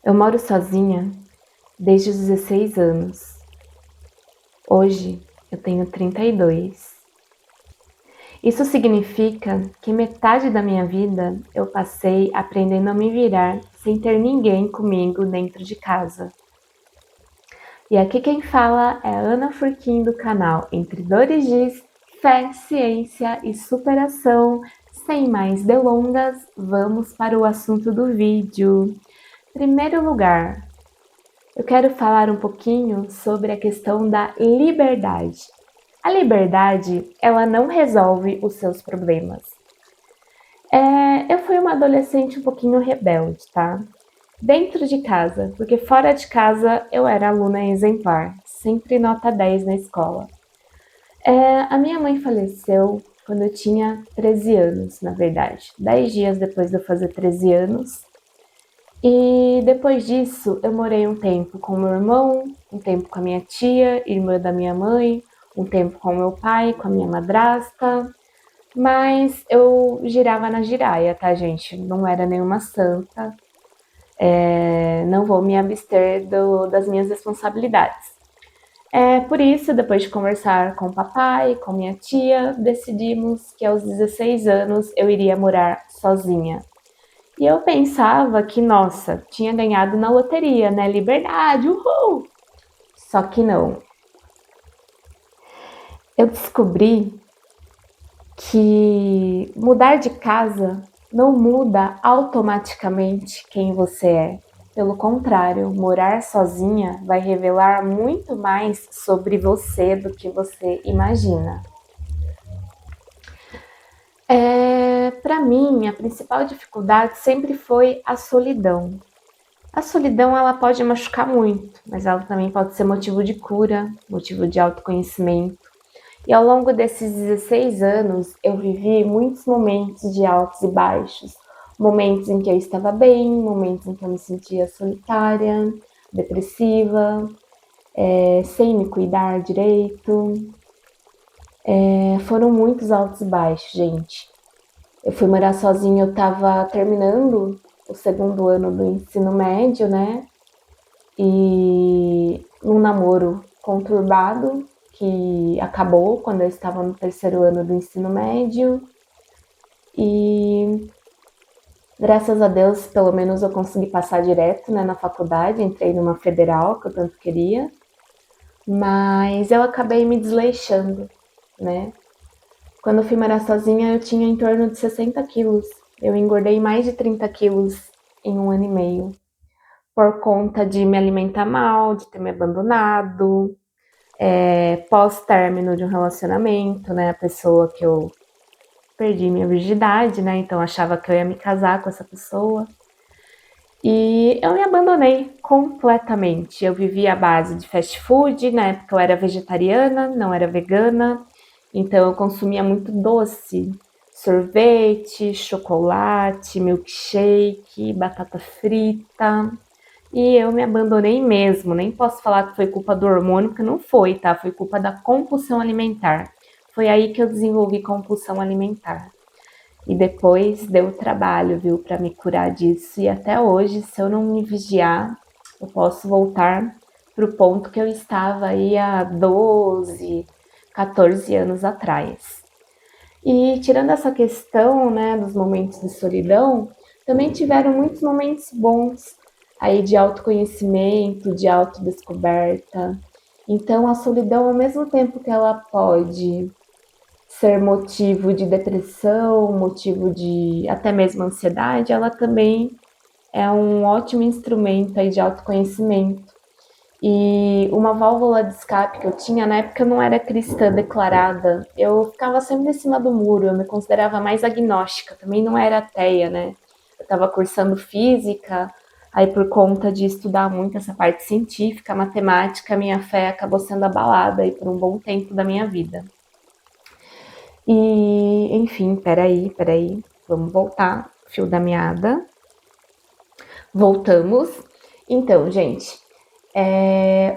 Eu moro sozinha desde os 16 anos. Hoje eu tenho 32. Isso significa que metade da minha vida eu passei aprendendo a me virar sem ter ninguém comigo dentro de casa. E aqui quem fala é a Ana Furquim do canal Entre Dores Diz, Fé, Ciência e Superação. Sem mais delongas, vamos para o assunto do vídeo. Primeiro lugar, eu quero falar um pouquinho sobre a questão da liberdade. A liberdade, ela não resolve os seus problemas. Eu fui uma adolescente um pouquinho rebelde, tá? Dentro de casa, porque fora de casa eu era aluna exemplar, sempre nota 10 na escola. A minha mãe faleceu quando eu tinha 13 anos, na verdade, 10 dias depois de eu fazer 13 anos. E depois disso, eu morei um tempo com meu irmão, um tempo com a minha tia, irmã da minha mãe, um tempo com meu pai, com a minha madrasta, mas eu girava na giraia, tá, gente? Não era nenhuma santa, não vou me abster das minhas responsabilidades. Por isso, depois de conversar com o papai, com minha tia, decidimos que aos 16 anos eu iria morar sozinha. E eu pensava que, nossa, tinha ganhado na loteria, né? Liberdade, uhul! Só que não. Eu descobri que mudar de casa não muda automaticamente quem você é. Pelo contrário, morar sozinha vai revelar muito mais sobre você do que você imagina. Para mim, a principal dificuldade sempre foi a solidão. A solidão ela pode machucar muito, mas ela também pode ser motivo de cura, motivo de autoconhecimento. E ao longo desses 16 anos, eu vivi muitos momentos de altos e baixos. Momentos em que eu estava bem, momentos em que eu me sentia solitária, depressiva, sem me cuidar direito. Foram muitos altos e baixos, gente. Eu fui morar sozinha, eu estava terminando o segundo ano do ensino médio, né? E um namoro conturbado que acabou quando eu estava no terceiro ano do ensino médio. E graças a Deus, pelo menos eu consegui passar direto, né, na faculdade, entrei numa federal que eu tanto queria, mas eu acabei me desleixando, né? Quando eu fui morar sozinha, eu tinha em torno de 60 quilos. Eu engordei mais de 30 quilos em um ano e meio, por conta de me alimentar mal, de ter me abandonado, pós-término de um relacionamento, né? A pessoa que eu perdi minha virgindade, né? Então achava que eu ia me casar com essa pessoa. E eu me abandonei completamente. Eu vivia à base de fast food, na época eu era vegetariana, não era vegana, então eu consumia muito doce, sorvete, chocolate, milkshake, batata frita. E eu me abandonei mesmo, nem posso falar que foi culpa do hormônio, porque não foi, tá? Foi culpa da compulsão alimentar. Foi aí que eu desenvolvi compulsão alimentar. E depois deu trabalho, viu, para me curar disso. E até hoje, se eu não me vigiar, eu posso voltar para o ponto que eu estava aí há 12, 14 anos atrás. E tirando essa questão, né, dos momentos de solidão, também tiveram muitos momentos bons aí de autoconhecimento, de autodescoberta. Então, a solidão, ao mesmo tempo que ela pode ser motivo de depressão, motivo de até mesmo ansiedade, ela também é um ótimo instrumento aí de autoconhecimento. E uma válvula de escape que eu tinha, na época eu não era cristã declarada, eu ficava sempre em cima do muro, eu me considerava mais agnóstica, também não era ateia, né? Eu estava cursando física, aí por conta de estudar muito essa parte científica, matemática, minha fé acabou sendo abalada aí por um bom tempo da minha vida. E, enfim, peraí, vamos voltar, fio da meada. Voltamos. Então, gente,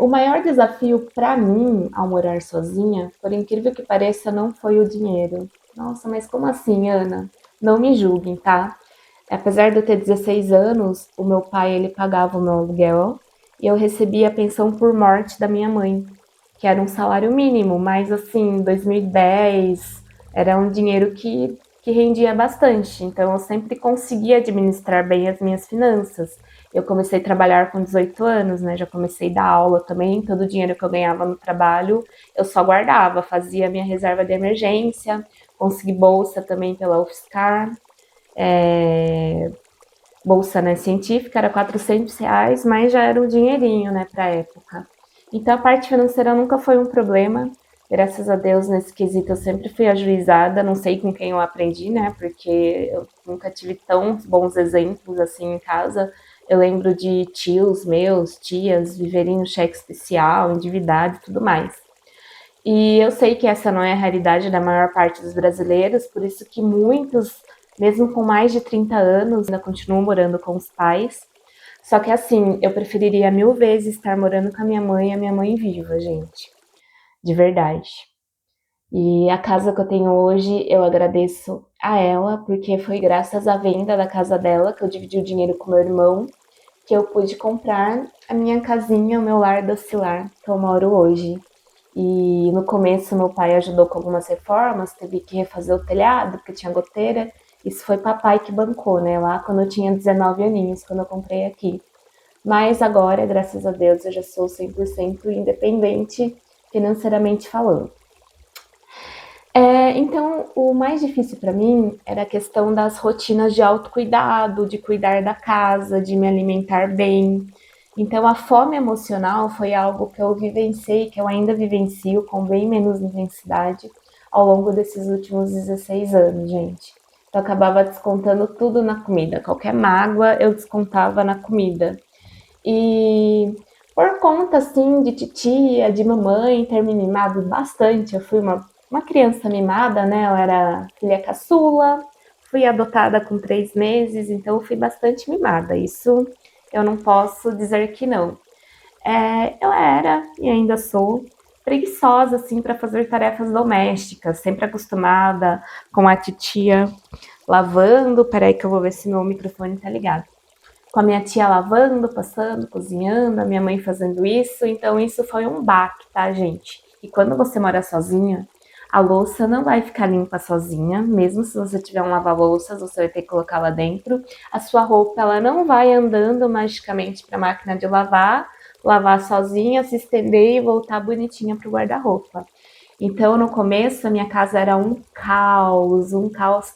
o maior desafio para mim ao morar sozinha, por incrível que pareça, não foi o dinheiro. Nossa, mas como assim, Ana? Não me julguem, tá? Apesar de eu ter 16 anos, o meu pai ele pagava o meu aluguel e eu recebia a pensão por morte da minha mãe, que era um salário mínimo, mas assim, em 2010 era um dinheiro que rendia bastante, então eu sempre conseguia administrar bem as minhas finanças. Eu comecei a trabalhar com 18 anos, né? Já comecei a dar aula também, todo o dinheiro que eu ganhava no trabalho eu só guardava, fazia minha reserva de emergência, consegui bolsa também pela UFSCar, bolsa, né, científica, era R$ 400, mas já era um dinheirinho, né, para a época. Então a parte financeira nunca foi um problema. Graças a Deus, nesse quesito eu sempre fui ajuizada, não sei com quem eu aprendi, né, porque eu nunca tive tão bons exemplos assim em casa. Eu lembro de tios meus, tias, viverem no cheque especial, endividado e tudo mais. E eu sei que essa não é a realidade da maior parte dos brasileiros, por isso que muitos, mesmo com mais de 30 anos, ainda continuam morando com os pais. Só que assim, eu preferiria mil vezes estar morando com a minha mãe e a minha mãe viva, gente. De verdade. E a casa que eu tenho hoje, eu agradeço a ela, porque foi graças à venda da casa dela, que eu dividi o dinheiro com meu irmão, que eu pude comprar a minha casinha, o meu lar docilar, que eu moro hoje. E no começo meu pai ajudou com algumas reformas, teve que refazer o telhado porque tinha goteira. Isso foi papai que bancou, né? Lá quando eu tinha 19 aninhos, quando eu comprei aqui. Mas agora, graças a Deus, eu já sou 100% independente financeiramente falando. Então, o mais difícil para mim era a questão das rotinas de autocuidado, de cuidar da casa, de me alimentar bem. Então, a fome emocional foi algo que eu vivenciei, que eu ainda vivencio com bem menos intensidade ao longo desses últimos 16 anos, gente. Eu acabava descontando tudo na comida, qualquer mágoa eu descontava na comida. E por conta, assim, de titia, de mamãe ter me mimado bastante, eu fui uma criança mimada, né? Eu era filha caçula, fui adotada com 3 meses, então eu fui bastante mimada. Isso eu não posso dizer que não. Eu era e ainda sou preguiçosa, assim, para fazer tarefas domésticas, sempre acostumada com a titia lavando. Peraí, que eu vou ver se meu microfone tá ligado, com a minha tia lavando, passando, cozinhando, a minha mãe fazendo isso, então isso foi um baque, tá, gente? E quando você mora sozinha, a louça não vai ficar limpa sozinha, mesmo se você tiver um lava-louças, você vai ter que colocar lá dentro. A sua roupa, ela não vai andando magicamente para a máquina de lavar, lavar sozinha, se estender e voltar bonitinha pro guarda-roupa. Então, no começo, a minha casa era um caos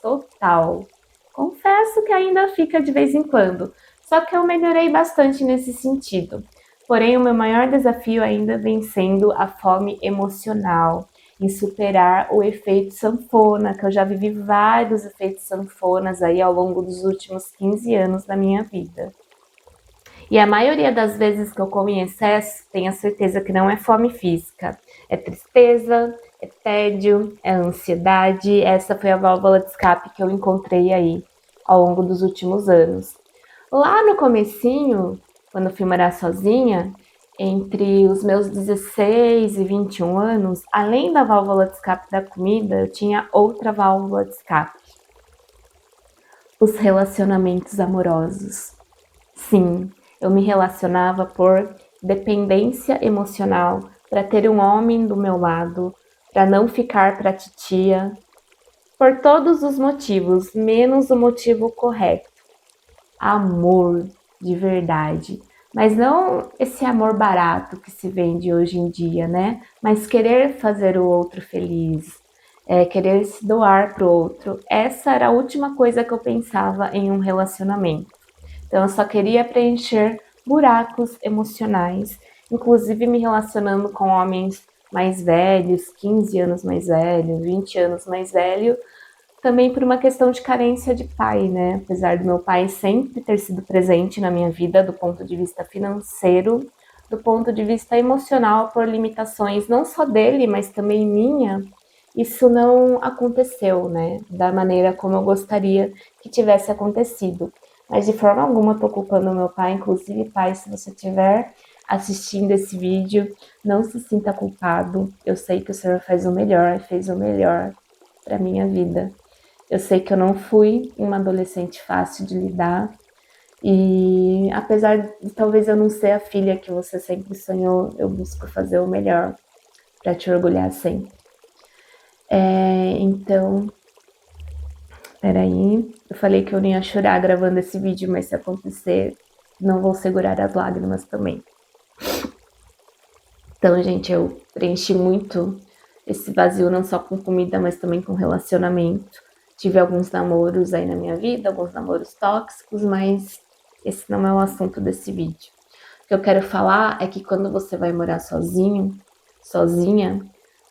total. Confesso que ainda fica de vez em quando, só que eu melhorei bastante nesse sentido. Porém, o meu maior desafio ainda vem sendo a fome emocional, em superar o efeito sanfona, que eu já vivi vários efeitos sanfonas aí ao longo dos últimos 15 anos da minha vida. E a maioria das vezes que eu como em excesso, tenha certeza que não é fome física, é tristeza, é tédio, é ansiedade. Essa foi a válvula de escape que eu encontrei aí ao longo dos últimos anos. Lá no comecinho, quando eu fui morar sozinha, entre os meus 16 e 21 anos, além da válvula de escape da comida, eu tinha outra válvula de escape: os relacionamentos amorosos. Sim, eu me relacionava por dependência emocional, para ter um homem do meu lado, para não ficar para titia, por todos os motivos, menos o motivo correto: amor de verdade. Mas não esse amor barato que se vende hoje em dia, né? Mas querer fazer o outro feliz, querer se doar para o outro. Essa era a última coisa que eu pensava em um relacionamento. Então eu só queria preencher buracos emocionais, inclusive me relacionando com homens mais velhos, 15 anos mais velho, 20 anos mais velho, também por uma questão de carência de pai, né? Apesar do meu pai sempre ter sido presente na minha vida do ponto de vista financeiro, do ponto de vista emocional, por limitações não só dele, mas também minha, isso não aconteceu, né? Da maneira como eu gostaria que tivesse acontecido. Mas de forma alguma eu tô culpando meu pai, inclusive, pai, se você estiver assistindo esse vídeo, não se sinta culpado. Eu sei que o Senhor faz o melhor, fez o melhor para minha vida. Eu sei que eu não fui uma adolescente fácil de lidar. E apesar de talvez eu não ser a filha que você sempre sonhou, eu busco fazer o melhor para te orgulhar sempre. Então, peraí, eu falei que eu não ia chorar gravando esse vídeo, mas se acontecer, não vou segurar as lágrimas também. Então, gente, eu preenchi muito esse vazio, não só com comida, mas também com relacionamento. Tive alguns namoros aí na minha vida, alguns namoros tóxicos, mas esse não é o assunto desse vídeo. O que eu quero falar é que quando você vai morar sozinho, sozinha,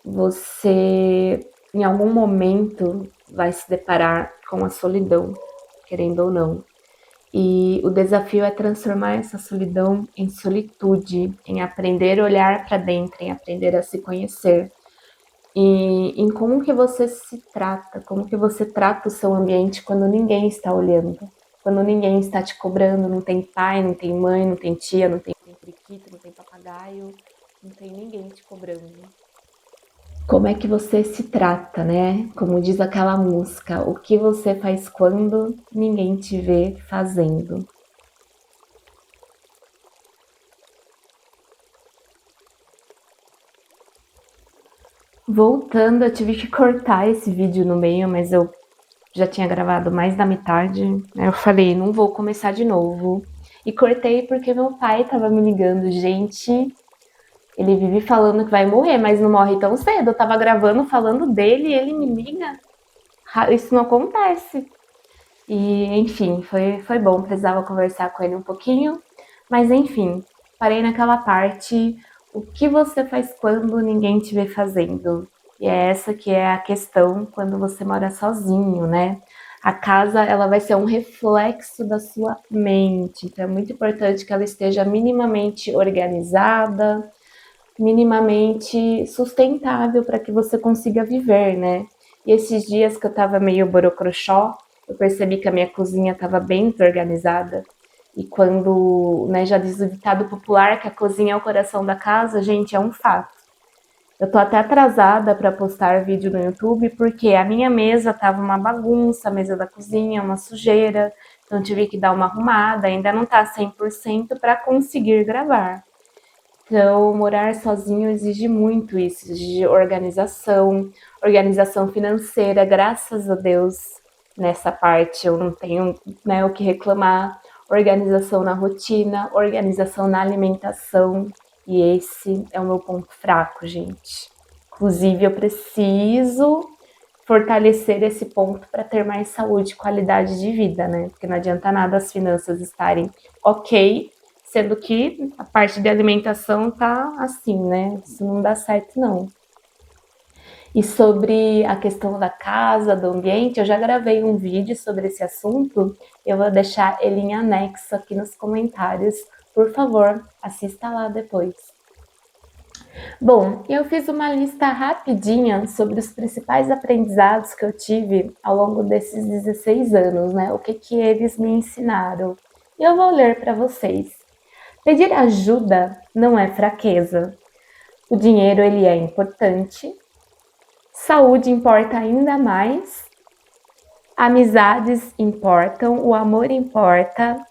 você em algum momento vai se deparar com a solidão, querendo ou não. E o desafio é transformar essa solidão em solitude, em aprender a olhar para dentro, em aprender a se conhecer. E em como que você se trata, como que você trata o seu ambiente quando ninguém está olhando, quando ninguém está te cobrando, não tem pai, não tem mãe, não tem tia, não tem periquito, não tem papagaio, não tem ninguém te cobrando. Como é que você se trata, né? Como diz aquela música, o que você faz quando ninguém te vê fazendo. Voltando, eu tive que cortar esse vídeo no meio, mas eu já tinha gravado mais da metade. Aí eu falei, não vou começar de novo. E cortei porque meu pai tava me ligando. Gente, ele vive falando que vai morrer, mas não morre tão cedo. Eu tava gravando falando dele e ele me liga. Isso não acontece. E, enfim, foi bom. Precisava conversar com ele um pouquinho. Mas, enfim, parei naquela parte. O que você faz quando ninguém te vê fazendo? E é essa que é a questão quando você mora sozinho, né? A casa, ela vai ser um reflexo da sua mente. Então é muito importante que ela esteja minimamente organizada, minimamente sustentável para que você consiga viver, né? E esses dias que eu tava meio borocochó, eu percebi que a minha cozinha estava bem desorganizada. E quando, né, já diz o ditado popular que a cozinha é o coração da casa, gente, é um fato. Eu tô até atrasada para postar vídeo no YouTube porque a minha mesa tava uma bagunça, a mesa da cozinha, uma sujeira. Então tive que dar uma arrumada, ainda não tá 100% para conseguir gravar. Então, morar sozinho exige muito isso, exige organização, organização financeira. Graças a Deus, nessa parte eu não tenho, né, o que reclamar. Organização na rotina, organização na alimentação. E esse é o meu ponto fraco, gente. Inclusive, eu preciso fortalecer esse ponto para ter mais saúde e qualidade de vida, né? Porque não adianta nada as finanças estarem ok, sendo que a parte de alimentação tá assim, né? Isso não dá certo, não. E sobre a questão da casa, do ambiente, eu já gravei um vídeo sobre esse assunto. Eu vou deixar ele em anexo aqui nos comentários. Por favor, assista lá depois. Bom, eu fiz uma lista rapidinha sobre os principais aprendizados que eu tive ao longo desses 16 anos, né? O que que eles me ensinaram. E eu vou ler para vocês. Pedir ajuda não é fraqueza. O dinheiro ele é importante. Saúde importa ainda mais. Amizades importam, o amor importa.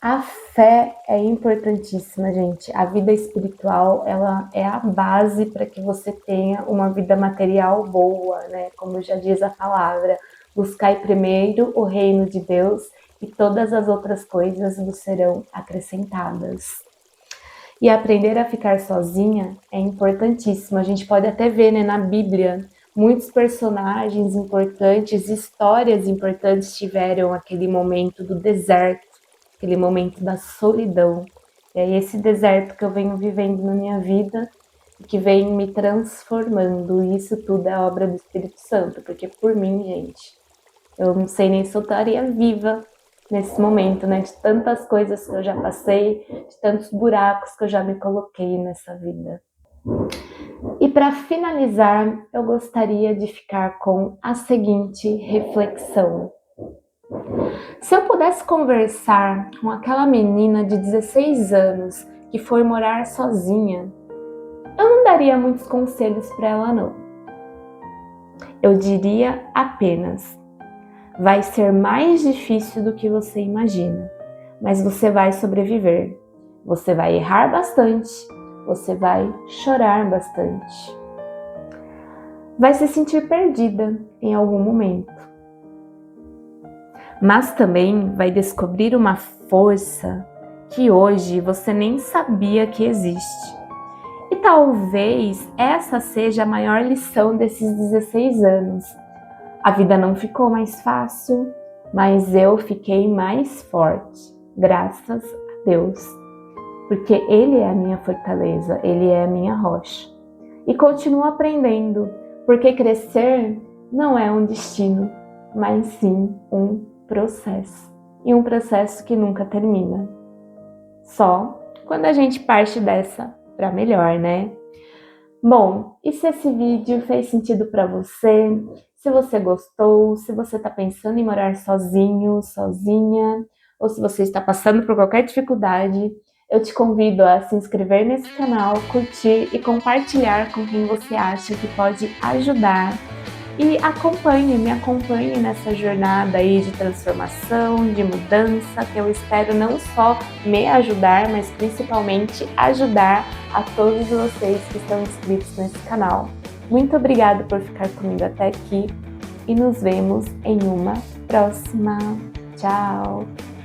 A fé é importantíssima, gente. A vida espiritual, ela é a base para que você tenha uma vida material boa, né? Como já diz a palavra, buscai primeiro o reino de Deus e todas as outras coisas vos serão acrescentadas. E aprender a ficar sozinha é importantíssimo. A gente pode até ver, né, na Bíblia, muitos personagens importantes, histórias importantes tiveram aquele momento do deserto, aquele momento da solidão. E é esse deserto que eu venho vivendo na minha vida e que vem me transformando. E isso tudo é obra do Espírito Santo, porque por mim, gente, eu não sei nem se eu estaria viva nesse momento, né? De tantas coisas que eu já passei, de tantos buracos que eu já me coloquei nessa vida. E para finalizar, eu gostaria de ficar com a seguinte reflexão. Se eu pudesse conversar com aquela menina de 16 anos que foi morar sozinha, eu não daria muitos conselhos para ela, não. Eu diria apenas: vai ser mais difícil do que você imagina, mas você vai sobreviver. Você vai errar bastante, você vai chorar bastante. Vai se sentir perdida em algum momento. Mas também vai descobrir uma força que hoje você nem sabia que existe. E talvez essa seja a maior lição desses 16 anos. A vida não ficou mais fácil, mas eu fiquei mais forte, graças a Deus. Porque Ele é a minha fortaleza, Ele é a minha rocha. E continuo aprendendo, porque crescer não é um destino, mas sim um processo. E um processo que nunca termina. Só quando a gente parte dessa para melhor, né? Bom, e se esse vídeo fez sentido para você? Se você gostou, se você está pensando em morar sozinho, sozinha, ou se você está passando por qualquer dificuldade, eu te convido a se inscrever nesse canal, curtir e compartilhar com quem você acha que pode ajudar. E me acompanhe nessa jornada aí de transformação, de mudança, que eu espero não só me ajudar, mas principalmente ajudar a todos vocês que estão inscritos nesse canal. Muito obrigada por ficar comigo até aqui e nos vemos em uma próxima. Tchau!